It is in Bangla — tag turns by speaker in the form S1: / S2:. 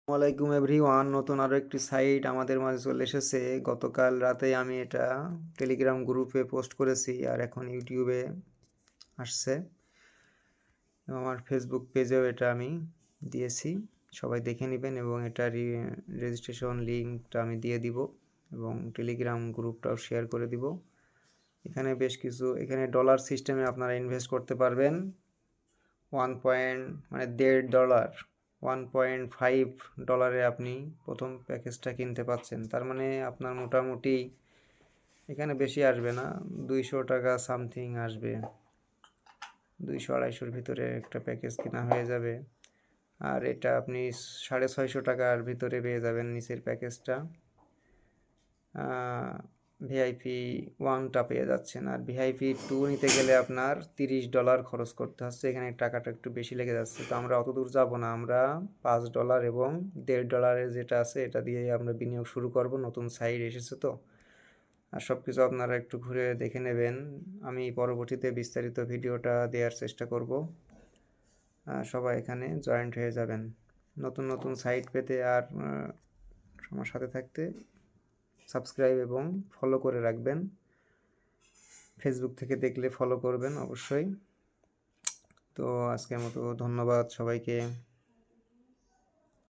S1: ওয়ালাইকুম এভরিওয়ান, নতুন আরও একটি সাইট আমাদের মাঝে চলে এসেছে। গতকাল রাতে আমি এটা টেলিগ্রাম গ্রুপে পোস্ট করেছি আর এখন ইউটিউবে আসছে এবং আমার ফেসবুক পেজেও এটা আমি দিয়েছি। সবাই দেখে নেবেন এবং এটা রেজিস্ট্রেশন লিঙ্কটা আমি দিয়ে দিব এবং টেলিগ্রাম গ্রুপটাও শেয়ার করে দিব। এখানে বেশ কিছু ডলার সিস্টেমে আপনারা ইনভেস্ট করতে পারবেন। 1.5 $1.5 আপনি প্রথম প্যাকেজটা কিনতে পাচ্ছেন। তার মানে আপনার মোটামুটি এখানে বেশি আসবে না, 200 টাকা সামথিং আসবে। 200-250 ভিতরে একটা প্যাকেজ কেনা হয়ে যাবে। আর এটা আপনি 650 টাকার ভিতরে পেয়ে যাবেন নিচের প্যাকেজটা। ভিআইপি 1টা পেয়ে যাচ্ছেন। আর ভিআইপি 2 নিতে গেলে আপনার $30 খরচ করতে হচ্ছে। এখানে টাকাটা একটু বেশি লেগে যাচ্ছে, তো আমরা অত দূর যাব না। আমরা $5 এবং $1.5 যেটা আছে এটা দিয়েই আমরা বিনিয়োগ শুরু করব। নতুন সাইট এসেছে তো। আর সব কিছু আপনারা একটু ঘুরে দেখে নেবেন। আমি পরবর্তীতে বিস্তারিত ভিডিওটা দেওয়ার চেষ্টা করব। সবাই এখানে জয়েন্ট হয়ে যাবেন নতুন নতুন সাইট পেতে। আর আমার সাথে থাকতে সাবস্ক্রাইব এবং ফলো করে রাখবেন। ফেসবুক থেকে দেখলে ফলো করবেন অবশ্যই। তো আজকের মতো ধন্যবাদ সবাইকে।